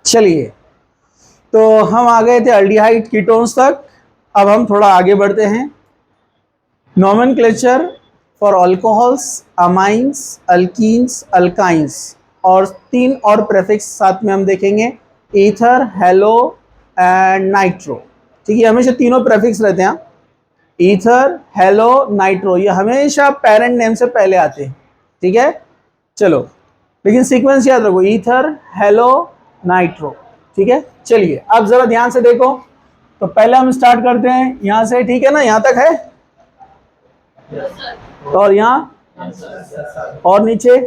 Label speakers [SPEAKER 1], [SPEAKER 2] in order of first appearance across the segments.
[SPEAKER 1] चलिए, तो हम आ गए थे अल्डिहाइड कीटोन्स तक। अब हम थोड़ा आगे बढ़ते हैं। Nomenclature for alcohols, amines, alkenes, alkynes, और 3 और प्रेफिक्स साथ में हम देखेंगे, ईथर, हेलो एंड नाइट्रो। ठीक है, हमेशा तीनों प्रेफिक्स रहते हैं, ईथर, हेलो, नाइट्रो, ये हमेशा पेरेंट नेम से पहले आते हैं। ठीक है, चलो, लेकिन सीक्वेंस याद रखो, ईथर, हेलो, नाइट्रो। ठीक है, चलिए अब जरा ध्यान से देखो। तो पहले हम स्टार्ट करते हैं यहां से, ठीक है ना, यहां तक है? तो और यहाँ और नीचे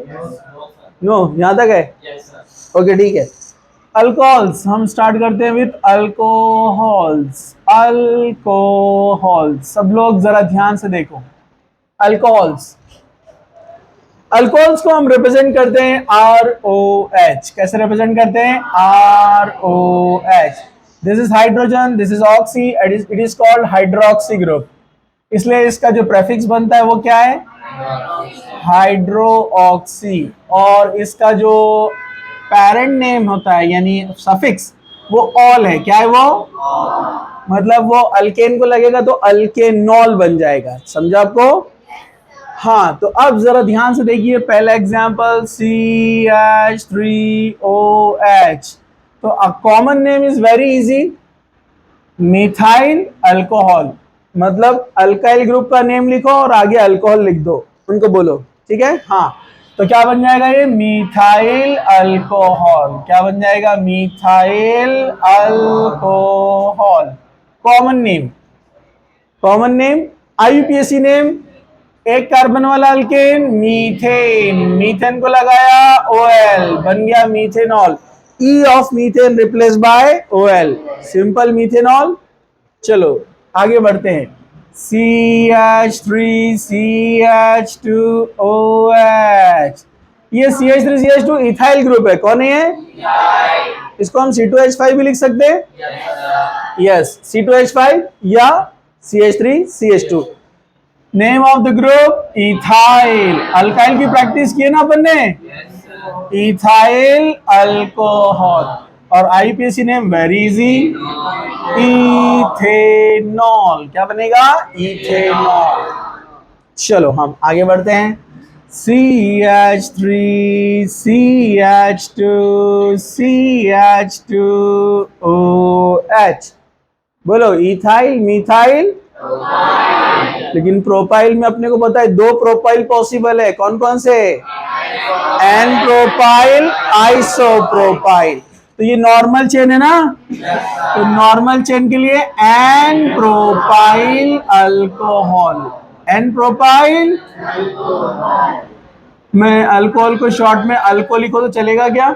[SPEAKER 1] नो, यहां तक है? ओके, ठीक है। अल्कोहल्स हम स्टार्ट करते हैं विथ अल्कोहल्स। अल्कोहल्स, सब लोग जरा ध्यान से देखो। अल्कोहल्स, अल्कोहल्स को हम रिप्रेजेंट करते हैं ROH। कैसे रिप्रेजेंट करते हैं? ROH। This is hydrogen, this is oxy, it is called hydroxy group. इसलिए इसका जो प्रेफिक्स बनता है वो क्या है? हाइड्रोक्सी। और इसका जो पेरेंट नेम होता है यानी सफिक्स, वो ऑल है। क्या है वो? मतलब वो अल्केन को लगेगा तो अल्केनॉल बन जाएगा। समझा आपको? हाँ, तो अब जरा ध्यान से देखिए, पहला एग्जांपल CH3OH। तो a common name is very easy, methyl alcohol. मतलब अल्काइल ग्रुप का नेम लिखो और आगे अल्कोहल लिख दो, उनको बोलो। ठीक है, हाँ, तो क्या बन जाएगा ये? Methyl alcohol. क्या बन जाएगा? Methyl alcohol. Common name, common name. IUPAC name, एक कार्बन वाला अल्केन, मीथेन, मीथेन को लगाया OL, बन गया methanol. E of methane replace by OL, simple methanol. चलो आगे बढ़ते हैं। CH3CH2OH। ये CH3CH2 इथाइल ग्रुप है। कौन है ये? इसको हम C2H5 भी लिख सकते हैं। यस, C2H5 या CH3CH2। Name of the group ethyl. Alkyl की प्रैक्टिस की है ना अपन ने? Ethyl alcohol. और IUPAC name very easy, ethanol. क्या बनेगा? इथेनॉल। चलो हम आगे बढ़ते हैं। CH3CH2 CH2OH। बोलो, इथाइल, मिथाइल, लेकिन प्रोपाइल में अपने को पता है 2 प्रोपाइल पॉसिबल है। कौन कौन से? N propyl, isopropyl. तो ये नॉर्मल चेन है ना, तो नॉर्मल चेन के लिए n propyl alcohol. N propyl, मैं अल्कोहल को शॉर्ट में अल्को लिखो तो चलेगा क्या?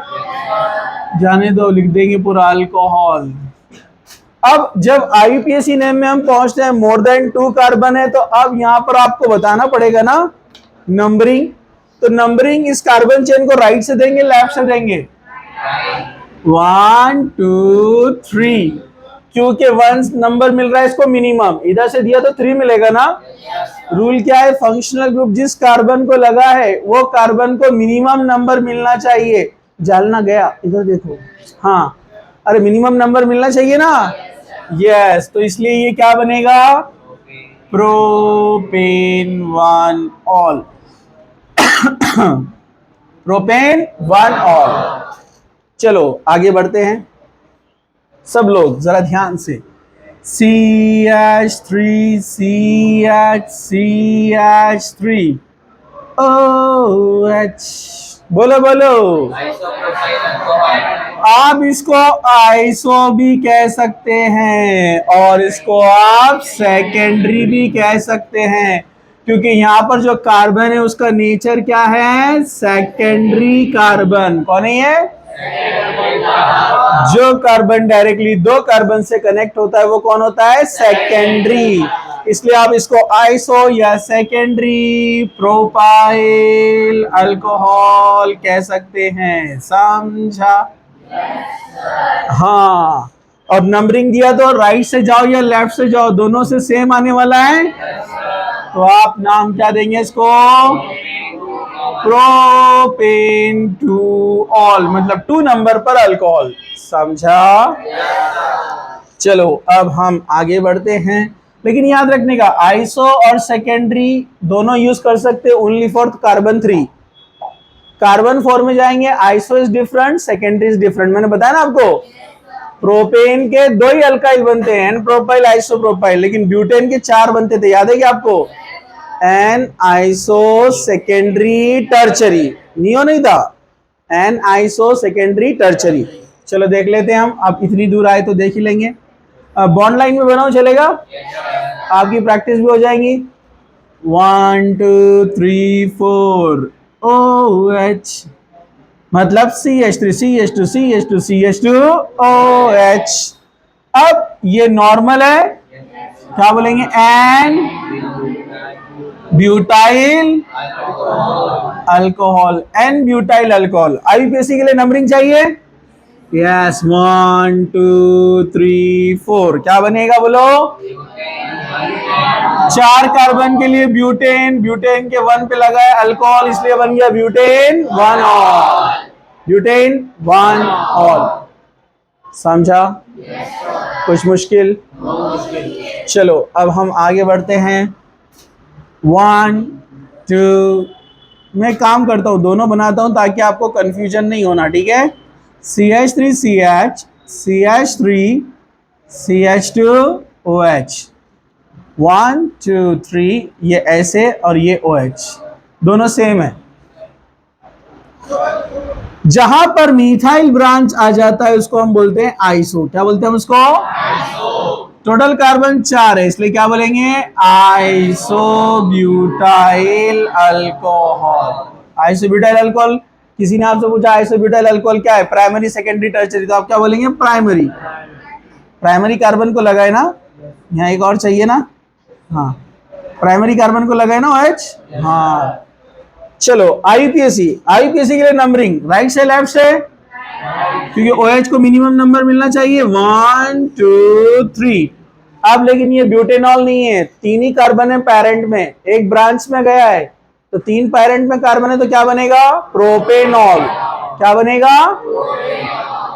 [SPEAKER 1] जाने दो, लिख देंगे पूरा अल्कोहल। अब जब IUPAC नेम में हम पहुंचते हैं, मोर देन 2 कार्बन है, तो अब यहां पर आपको बताना पड़ेगा ना नंबरिंग। तो नंबरिंग इस कार्बन चेन को राइट से देंगे, लेफ्ट से देंगे? 1 2 3, क्योंकि 1 नंबर मिल रहा है इसको मिनिमम, इधर से दिया तो 3 मिलेगा ना। रूल क्या है? फंक्शनल ग्रुप जिस कार्बन को लगा है वो कार्बन को मिनिमम नंबर मिलना चाहिए। जालना गया, इधर देखो। हाँ, अरे मिनिमम नंबर मिलना चाहिए ना। यस, तो इसलिए ये क्या बनेगा? Propane 1 all. Propane 1 all. चलो आगे बढ़ते हैं, सब लोग जरा ध्यान से। CH3CH3OH। बोलो बोलो। आप इसको आइसो भी कह सकते हैं और इसको आप सेकेंडरी भी कह सकते हैं, क्योंकि यहाँ पर जो कार्बन है उसका नेचर क्या है? Secondary carbon. कौन है ये? जो कार्बन डायरेक्टली 2 कार्बन से कनेक्ट होता है वो कौन होता है? सेकेंडरी। इसलिए आप इसको आइसो या सेकेंडरी प्रोपाइल अल्कोहल कह सकते हैं। समझा? हाँ, और नंबरिंग दिया तो राइट से जाओ या लेफ्ट से जाओ, दोनों से सेम आने वाला है। तो आप नाम क्या देंगे इसको? प्रोपेन 2 ऑल, मतलब 2 नंबर पर अल्कोहल। समझा? चलो अब हम आगे बढ़ते हैं, लेकिन याद रखने का आइसो और सेकेंडरी दोनों यूज कर सकते हैं ओनली फॉर कार्बन 3। कार्बन 4 में जाएंगे, iso is different, secondary is different. मैंने बताया ना आपको, प्रोपेन के 2 ही अल्काइल बनते हैं, एन प्रोपाइल आइसोप्रोपाइल, लेकिन ब्यूटेन के 4 बनते थे। याद है क्या आपको? N iso secondary tertiary, neo नहीं था, एन आइसो सेकेंडरी टर्चरी। चलो देख लेते हैं हम, आप इतनी दूर आए तो देख ही लेंगे। बॉन्ड लाइन में बनाओ, चलेगा? आपकी प्रैक्टिस भी हो जाएगी। 1 2 3 4 OH, मतलब CH3 CH2 CH2 CH2 OH। अब ये नॉर्मल है, क्या बोलेंगे? N butyl alcohol, n butyl alcohol. IUPAC के लिए नंबरिंग चाहिए? यस, 1 2 3 4, क्या बनेगा बोलो? 4 कार्बन के लिए ब्यूटेन, ब्यूटेन के 1 पे लगा है अल्कोहल, इसलिए बन गया ब्यूटेन 1 ऑल, ब्यूटेन 1 ऑल। समझा? कुछ मुश्किल? चलो अब हम आगे बढ़ते हैं। 1 2, मैं काम करता हूं, दोनों बनाता हूं ताकि आपको कंफ्यूजन नहीं होना, ठीक है? CH3CH CH3 CH2 OH, 1 2 3, ये ऐसे और ये OH दोनों सेम है। जहां पर मिथाइल ब्रांच आ जाता है उसको हम बोलते हैं आइसो। क्या बोलते हैं हम उसको? टोटल कार्बन 4 है, इसलिए क्या बोलेंगे? Isobutyl alcohol. आइसोब्यूटाइल अल्कोहल, किसी ने आपसे पूछा आइसोब्यूटाइल अल्कोहल क्या है, प्राइमरी सेकेंडरी टर्चरी, तो आप क्या बोलेंगे? प्राइमरी। प्राइमरी कार्बन को लगाए ना, यहाँ एक और चाहिए ना, हाँ, प्राइमरी कार्बन को लगाए ना OH, हाँ। चलो आईयूपीएसी, आईयूपीएसी के लिए नंबरिंग राइट से लेफ्ट से, क्योंकि OH को मिनिमम नंबर मिलना चाहिए 1 2 3। अब लेकिन ये ब्यूटेनॉल नहीं है, 3 ही कार्बन है पेरेंट में, एक ब्रांच में गया है, तो 3 पेरेंट में कार्बन है, तो क्या बनेगा? प्रोपेनॉल। क्या बनेगा?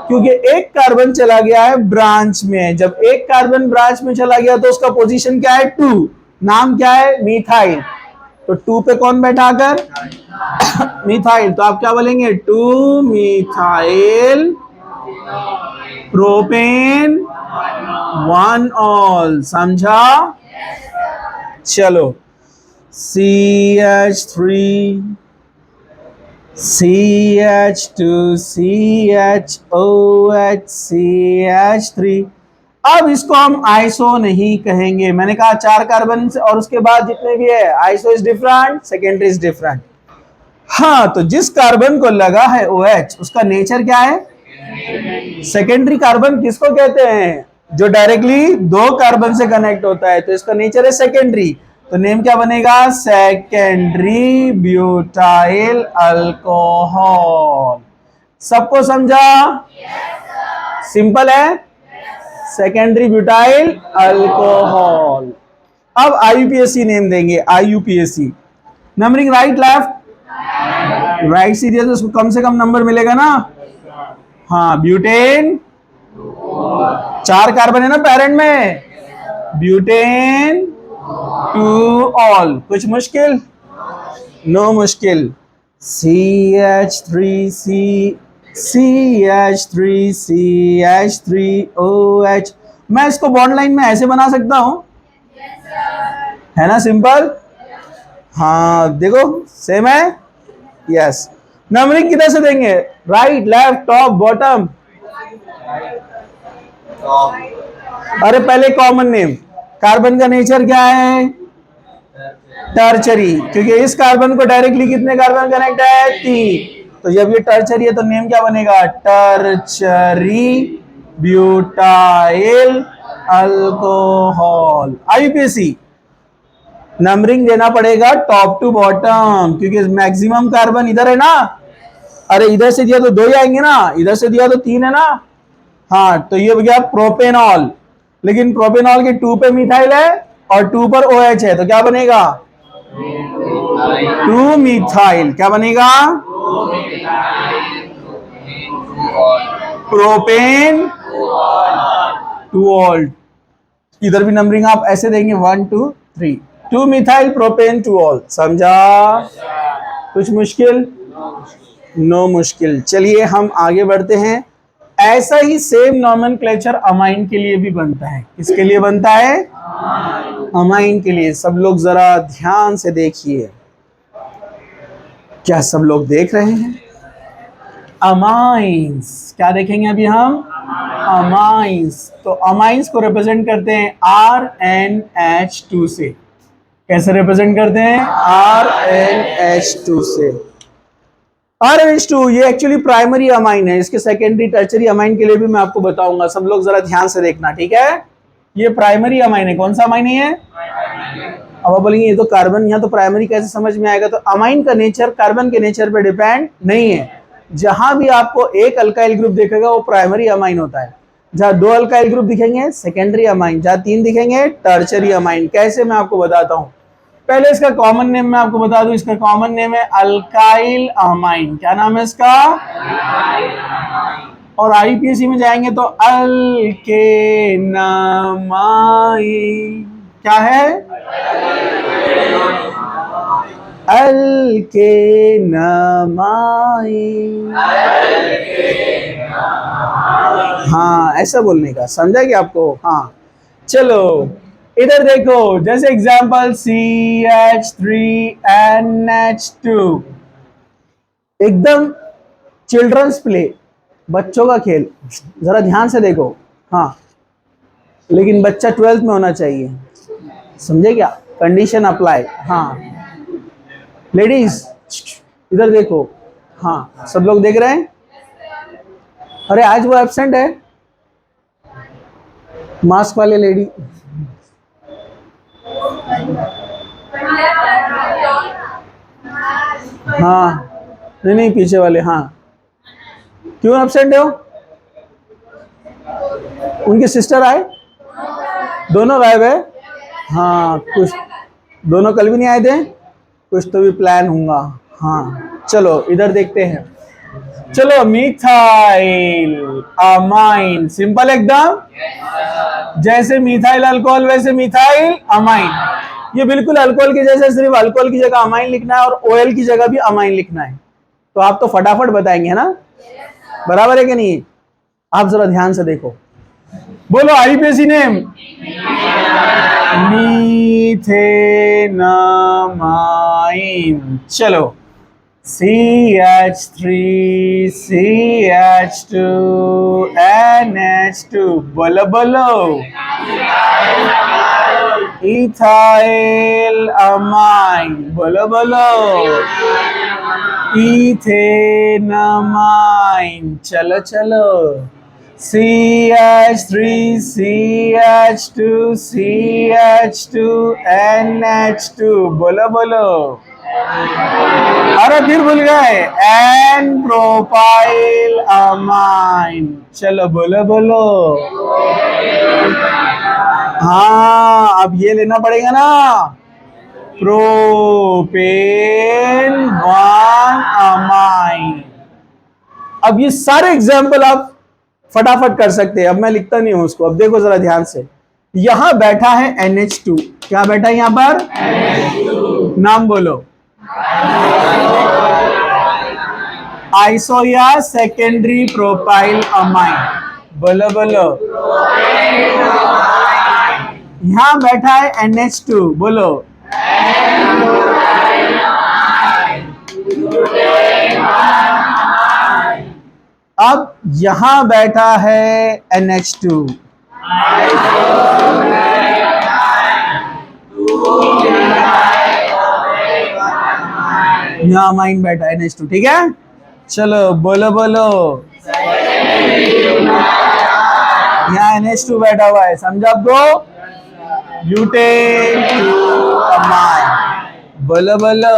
[SPEAKER 1] क्योंकि एक कार्बन चला गया है ब्रांच में, जब एक कार्बन ब्रांच में चला गया तो उसका पोजीशन क्या है? 2, नाम क्या है? मीथाइल। तो 2 पे कौन बैठा आकर? मिथाइल। तो आप क्या बोलेंगे? 2 मिथाइल प्रोपेन 1 ऑल। समझा? चलो CH3 CH2 CHOH CH3। अब इसको हम आइसो नहीं कहेंगे, मैंने कहा 4 कार्बन और उसके बाद जितने भी है, iso is different, secondary is different. हाँ, तो जिस कार्बन को लगा है OH, उसका नेचर क्या है? सेकेंडरी कार्बन किसको कहते हैं? जो डायरेक्टली 2 कार्बन से कनेक्ट होता है, तो इसका नेचर है सेकेंडरी। तो नेम क्या बनेगा? Secondary butyl alcohol. सबको समझा? सिंपल है, सेकेंडरी ब्यूटाइल अल्कोहल। अब आईयूपीएसी नेम देंगे, IUPAC numbering right left, right से दिया तो उसको कम से कम नंबर मिलेगा ना। हाँ, ब्यूटेन 4 कार्बन है ना पेरेंट में, ब्यूटेन 2 ऑल। कुछ मुश्किल? नो मुश्किल। CH3OH। मैं इसको बॉन्ड लाइन में ऐसे बना सकता हूं, है ना? सिंपल। हाँ देखो, सेम है। यस। नंबरिंग किधर से देंगे? Right left top bottom? अरे पहले कॉमन नेम, कार्बन का नेचर क्या है? टर्चरी, क्योंकि इस कार्बन को डायरेक्टली कितने कार्बन कनेक्ट है? 3। तो जब ये टर्चरी है तो नेम क्या बनेगा? Tertiary butyl alcohol. IUPAC numbering देना पड़ेगा टॉप टू बॉटम, क्योंकि मैक्सिमम कार्बन इधर है ना। अरे इधर से दिया तो 2 ही आएंगे ना, इधर से दिया तो 3 है ना। हाँ, तो ये हो गया प्रोपेनॉल, लेकिन प्रोपेनॉल के 2 पे मिथाइल है और 2 पर OH है, तो क्या बनेगा? टू मिथाइल, क्या बनेगा? Propane two all. इधर भी नंबरिंग आप ऐसे देंगे 1 2 3, two methyl propane two all. समझा? कुछ मुश्किल? नो मुश्किल। चलिए हम आगे बढ़ते हैं। ऐसा ही सेम नॉमेनक्लेचर अमाइन के लिए भी बनता है। किसके लिए बनता है? अमाइन के लिए। सब लोग जरा ध्यान से देखिए। क्या सब लोग देख रहे हैं? अमाइंस, क्या देखेंगे अभी हम? अमाइंस। तो अमाइंस को रिप्रेजेंट करते हैं RNH2 से। कैसे रिप्रेजेंट करते हैं? RNH2 से। RNH2 ये एक्चुअली प्राइमरी अमाइन है। इसके सेकेंडरी टर्चरी अमाइन के लिए भी मैं आपको बताऊंगा। सब लोग जरा ध्यान से देखना, ठीक है? ये प्राइमरी अमाइन है। कौन सा अमाइन है? अब आप बोलेंगे ये तो कार्बन, यहाँ तो प्राइमरी कैसे समझ में आएगा? तो अमाइन का नेचर कार्बन के नेचर पे डिपेंड नहीं है। जहां भी आपको एक अल्काइल ग्रुप दिखेगा वो प्राइमरी अमाइन होता है। जहां 2 अल्काइल ग्रुप दिखेंगे सेकेंडरी अमाइन, जहां 3 दिखेंगे टर्चरी अमाइन। कैसे, मैं आपको बताता हूं। पहले इसका कॉमन नेम मैं आपको बता दूं। इसका कॉमन नेम है अल्काइल अमाइन। क्या नाम है इसका? और आईपीएसी में जाएंगे तो अल्केनामाइन। क्या है? अल्केनामाइन। हाँ, ऐसा बोलने का, समझा क्या आपको? हाँ चलो इधर देखो। जैसे एग्जांपल CH3NH2, एकदम चिल्ड्रंस प्ले, बच्चों का खेल। जरा ध्यान से देखो। हाँ, लेकिन बच्चा 12th में होना चाहिए। समझे क्या? Condition apply. हाँ लेडीज इधर देखो। हाँ सब लोग देख रहे हैं? अरे आज वो एब्सेंट है, मास्क वाले लेडी। हाँ नहीं पीछे वाले। हाँ क्यों एब्सेंट हो? उनके सिस्टर आए? दोनों गायब है? हाँ कुछ दोनों कल भी नहीं आए थे। कुछ तो भी प्लान होगा। हाँ चलो इधर देखते हैं। चलो मिथाइल अमाइन, सिंपल एकदम। जैसे मिथाइल अल्कोहल वैसे मिथाइल अमाइन। ये बिल्कुल अल्कोहल की जैसे, सिर्फ अल्कोहल की जगह अमाइन लिखना है और ओएल की जगह भी अमाइन लिखना है। तो आप तो फटाफट बताएंगे, है ना? बराबर है कि नहीं? आप जरा ध्यान से देखो। बोलो आईपीएसी नेम। मीथेनामाइन। चलो CH3 CH2 NH2। बोलो बोलो। Ethyl amine. बोलो बोलो। इथेनामाइन। चलो चलो। CH3 CH2 CH2 NH2। बोलो बोलो। अरे फिर भूल गए, एन प्रोपाइल अमाइन। चलो बोलो बोलो। हाँ अब ये लेना पड़ेगा ना, प्रोपेन 1 अमाइन। अब ये सारे एग्जाम्पल आप फटाफट कर सकते हैं। अब मैं लिखता नहीं हूं उसको। अब देखो जरा ध्यान से। यहां बैठा है NH2। क्या बैठा है यहां पर? NH2। नाम बोलो। आइसो या सेकेंडरी प्रोपाइल अमाइन। बोलो बोलो। यहां बैठा है NH2। बोलो। अब यहां बैठा है NH2। यहाँ अमाइन बैठा है NH2, ठीक है? चलो बोलो बोलो। यहाँ NH2 बैठा हुआ है, समझा आपको? Butane 2 amine. बोलो बोलो।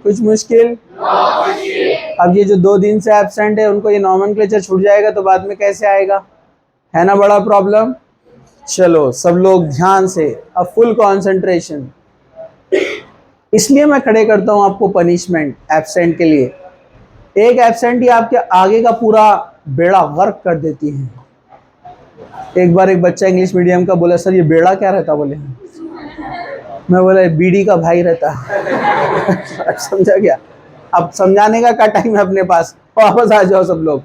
[SPEAKER 1] कुछ मुश्किल? अब ये जो 2 दिन से एब्सेंट है उनको ये नॉमेनक्लेचर छूट जाएगा तो बाद में कैसे आएगा? है ना बड़ा प्रॉब्लम। चलो सब लोग ध्यान से, अब फुल कंसंट्रेशन। इसलिए मैं खड़े करता हूं आपको पनिशमेंट एब्सेंट के लिए। एक एब्सेंट ही आपके आगे का पूरा बेड़ा गर्क कर देती है। एक बार एक बच्चा इंग्लिश मीडियम का बोला, सर ये बेड़ा क्या रहता? बोले, मैं बोला बीड़ी का भाई रहता। समझा क्या? अब समझाने का क्या टाइम है अपने पास, वापस आ जाओ सब लोग।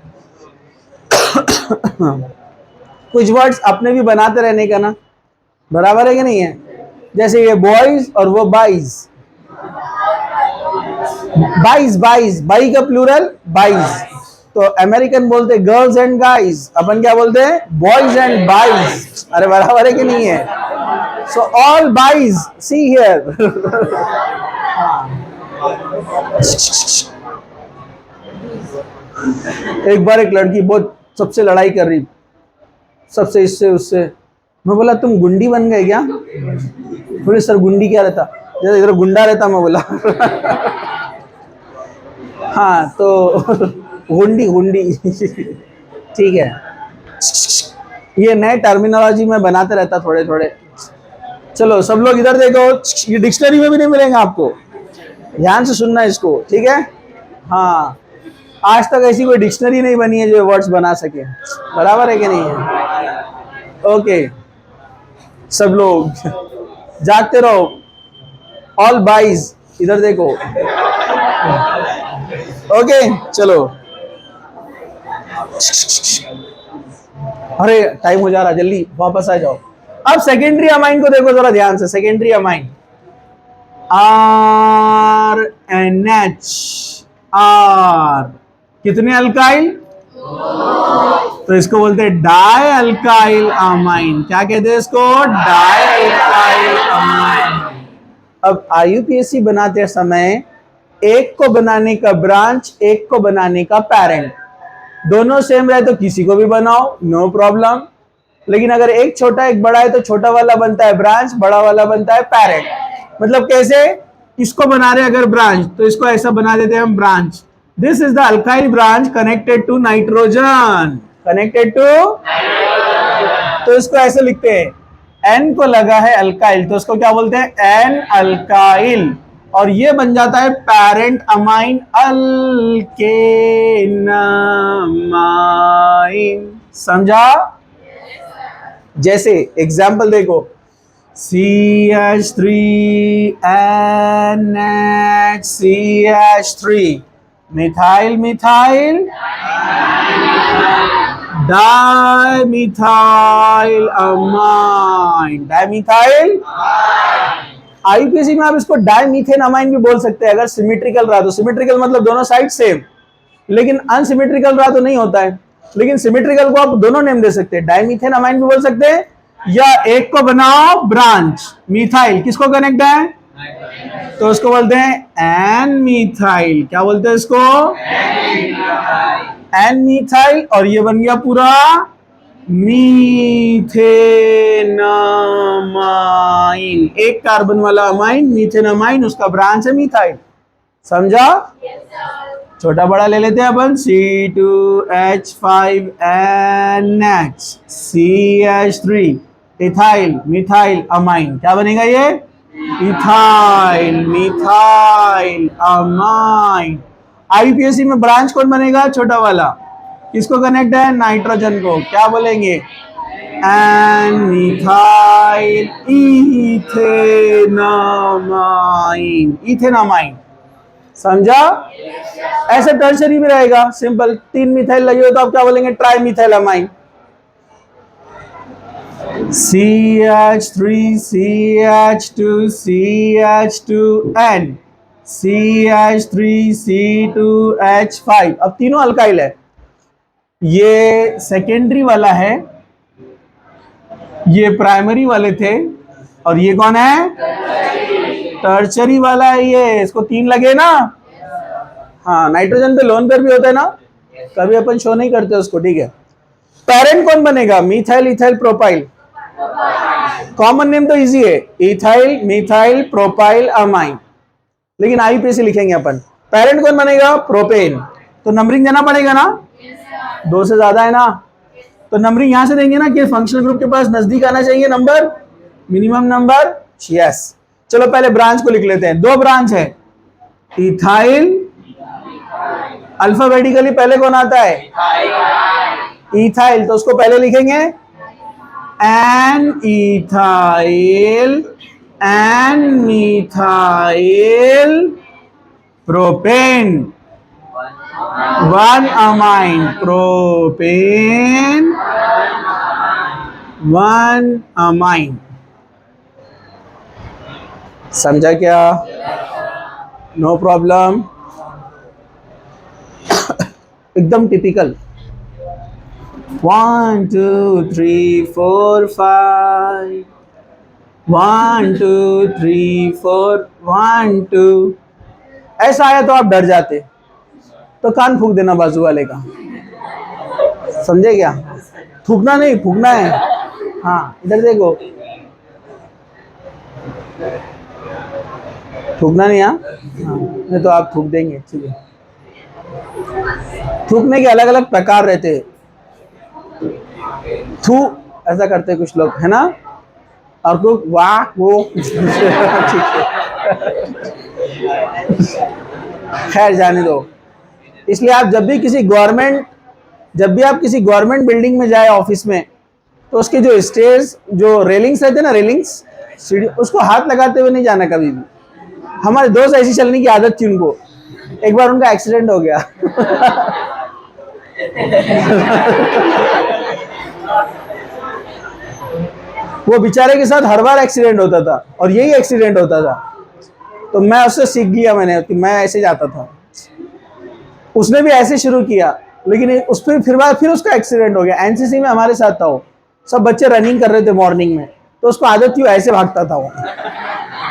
[SPEAKER 1] कुछ वर्ड्स अपने भी बनाते रहने का ना, बराबर है कि नहीं है? जैसे ये बॉयज और वो बाइज, बाइज बाइज, बाई का प्लूरल बाइज। तो अमेरिकन बोलते गर्ल्स एंड गाइज, अपन क्या बोलते हैं? बॉयज एंड बाइज। अरे बराबर है कि नहीं है? सो ऑल बाइज, सी हियर। एक बार एक लड़की बहुत सबसे लड़ाई कर रही, सबसे इससे उससे। मैं बोला तुम गुंडी बन गए क्या? बोले सर गुंडी क्या रहता? जैसे इधर गुंडा रहता। मैं बोला हाँ तो गुंडी गुंडी। ठीक है, ये नए टर्मिनोलॉजी में बनाते रहता थोड़े थोड़े। चलो सब लोग इधर देखो, ये डिक्शनरी में भी नहीं मिलेंगे आपको, ध्यान से सुनना इसको, ठीक है? हाँ, आज तक ऐसी कोई डिक्शनरी नहीं बनी है जो वर्ड्स बना सके, बराबर है कि नहीं है? ओके, सब लोग जागते रहो। ऑल बाइज इधर देखो। ओके चलो, अरे टाइम हो जा रहा, जल्दी वापस आ जाओ। अब सेकेंडरी अमाइन को देखो जरा ध्यान से। सेकेंडरी अमाइन RNH, आर कितने अल्काइल? तो इसको बोलते हैं डाई अल्काइल अमाइन। क्या कहते हैं इसको? Die alkyl amine. अब IUPAC बनाते समय एक को बनाने का ब्रांच, एक को बनाने का पेरेंट, दोनों सेम रहे तो किसी को भी बनाओ, नो प्रॉब्लम। लेकिन अगर एक छोटा एक बड़ा है तो छोटा वाला बनता है ब्रांच, बड़ा वाला बनता है पेरेंट। मतलब कैसे? इसको बना रहे अगर ब्रांच तो इसको ऐसा बना देते हैं हम branch. This is the alkyl branch connected to nitrogen, connected to, तो इसको ऐसे लिखते हैं, N को लगा है अल्काइल तो उसको क्या बोलते हैं? N alkyl. और ये बन जाता है पेरेंट अमाइन अल्केनामाइन। समझा? जैसे एग्जाम्पल देखो, CH3NH3, methyl methyl dimethyl amine, dimethyl. IUPAC में आप इसको डाइमीथेन अमाइन भी बोल सकते हैं अगर सिमेट्रिकल रहा तो। सिमेट्रिकल मतलब दोनों साइड सेम, लेकिन अनसिमेट्रिकल रहा तो नहीं होता है। लेकिन सिमेट्रिकल को आप दोनों नेम दे सकते हैं, डाइमीथेन अमाइन भी बोल सकते हैं, या एक को बनाओ ब्रांच, मिथाइल किसको कनेक्ट है तो उसको बोलते हैं एन मिथाइल। क्या बोलते हैं इसको? N methyl. और ये बन गया पूरा मीथेनामाइन, एक कार्बन वाला अमाइन मीथेनामाइन, उसका ब्रांच है मिथाइल। समझा? छोटा बड़ा ले लेते हैं अपन, C2H5NH CH3 ethyl methyl amine. क्या बनेगा ये? Ethyl methyl amine. IUPAC में ब्रांच कौन बनेगा? छोटा वाला। किसको कनेक्ट है? नाइट्रोजन को। क्या बोलेंगे? N methyl ethanamine, ethanamine. समझा? ऐसे टर्शरी में रहेगा सिंपल, 3 मिथाइल लगे हो तो आप क्या बोलेंगे? Tri methyl amine. CH3 CH2 CH2N CH3 C2H5। अब तीनों अल्काइल है। ये सेकेंडरी वाला है, ये प्राइमरी वाले थे, और ये कौन है? टर्चरी वाला है ये। इसको 3 लगे ना। हाँ, नाइट्रोजन पे लोन पेयर भी होता है ना, कभी अपन शो नहीं करते उसको, ठीक है। पेरेंट कौन बनेगा? Methyl ethyl propyl. Common name तो इजी है, इथाइल मिथाइल प्रोपाइल अमाइन, लेकिन IUPAC लिखेंगे अपन। पेरेंट कौन बनेगा? प्रोपेन। तो नंबरिंग देना पड़ेगा ना, 2 से ज्यादा है ना, तो नंबरिंग यहां से देंगे ना कि फंक्शनल ग्रुप के पास नजदीक आना चाहिए नंबर, मिनिमम नंबर। यस, चलो पहले ब्रांच को लिख लेते हैं। दो ब्रांच है, इथाइल, अल्फाबेटिकली पहले कौन आता है? इथाइल, तो उसको पहले लिखेंगे N ethyl N methyl propane, one amine propane, one amine. समझा क्या? नो प्रॉब्लम, एकदम टिपिकल। 1 2 3 4 5, 1 2 3 4 1 2। ऐसा आया तो आप डर जाते, तो कान फूक देना बाजू वाले का, समझे क्या? थूकना नहीं, फूकना है। हाँ, इधर देखो, थूकना नहीं। हाँ, नहीं तो आप थूक देंगे, ठीक है। थूकने के अलग अलग प्रकार रहते हैं। थू ऐसा करते कुछ लोग, है ना, और कुछ वाह वो ठीक है, खैर जाने दो। इसलिए आप जब भी आप किसी गवर्नमेंट बिल्डिंग में जाए, ऑफिस में, तो उसके जो स्टेयर्स, जो रेलिंग्स रहते हैं ना, रेलिंग्स, सीढ़ी, उसको हाथ लगाते हुए नहीं जाना कभी भी। हमारे दोस्त ऐसी चलने की आदत थी उनको, एक बार उनका एक्सीडेंट हो गया। वो बेचारे के साथ हर बार एक्सीडेंट होता था, और यही एक्सीडेंट होता था। तो मैं उससे सीख गया, मैंने कि मैं ऐसे जाता था। उसने भी ऐसे शुरू किया, लेकिन उस पर फिर उसका एक्सीडेंट हो गया। एनसीसी में हमारे साथ था वो, सब बच्चे रनिंग कर रहे थे मॉर्निंग में, तो उसको आदत थी, ऐसे भागता था वो,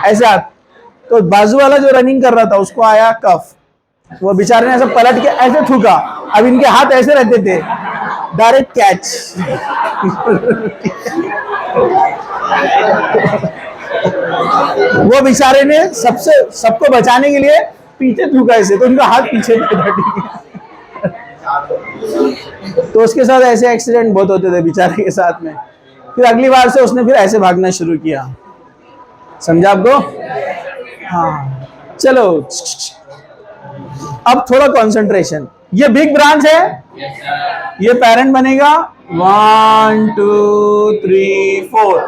[SPEAKER 1] ऐसे हाथ। तो बाजू वाला जो रनिंग कर रहा था, उसको आया कफ, वो बेचारे ने ऐसे पलट के ऐसे थूका। अब इनके हाथ ऐसे रहते थे, डायरेक्ट कैच। वो बेचारे ने सबको बचाने के लिए पीछे थूका ऐसे, तो उनका हाथ पीछे था, ठीक है। तो उसके साथ ऐसे एक्सीडेंट बहुत होते थे बेचारे के साथ में। फिर अगली बार से उसने फिर ऐसे भागना शुरू किया। समझा आपको? हाँ, चलो अब थोड़ा कंसंट्रेशन। ये बिग ब्रांच है, ये पेरेंट बनेगा 1 2 3 4,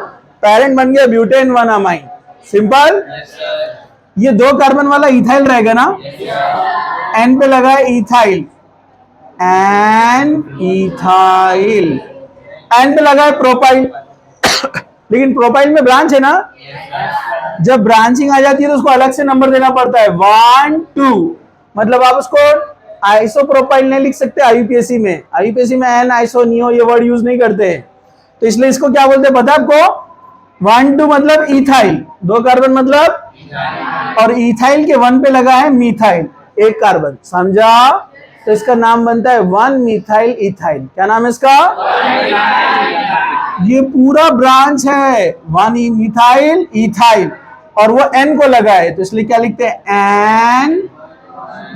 [SPEAKER 1] पेरेंट बन गया ब्यूटेन 1 अमाइन, सिंपल। ये 2 कार्बन वाला इथाइल रहेगा ना, एन पे लगा है इथाइल, एन इथाइल, एन पे लगा है प्रोपाइल। लेकिन प्रोपाइल में ब्रांच है ना, जब ब्रांचिंग आ जाती है तो उसको अलग से नंबर देना पड़ता है, 1 2। मतलब आप उसको आइसोप्रोपाइल नहीं लिख सकते आईयूपीएसी में। आईयूपीएसी में एन आइसो नियो ये वर्ड यूज नहीं करते, तो इसलिए इसको क्या बोलते हैं पता है आपको? 1 2 मतलब इथाइल, 2 कार्बन मतलब, और इथाइल के 1 पे लगा है मिथाइल, 1 कार्बन, समझा? तो इसका नाम बनता है 1 मिथाइल इथाइल। क्या नाम है इसका? ये पूरा ब्रांच है 1 मिथाइल इथाइल, और वो एन को लगा है, तो इसलिए क्या लिखते हैं? N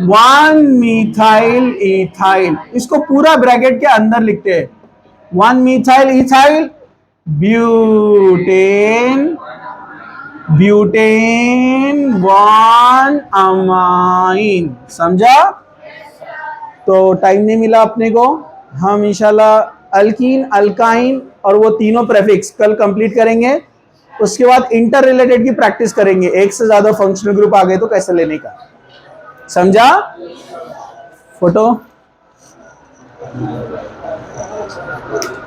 [SPEAKER 1] 1 methyl ethyl. इसको पूरा ब्रैकेट के अंदर लिखते हैं, 1 methyl ethyl butane, butane 1 amine. समझा? तो टाइम नहीं मिला अपने को, हम इंशाल्लाह अल्कीन, अल्काइन और वो तीनों प्रेफिक्स कल कंप्लीट करेंगे। उसके बाद इंटर रिलेटेड की प्रैक्टिस करेंगे, एक से ज्यादा फंक्शनल ग्रुप आ गए तो कैसे लेने का। समझा? फोटो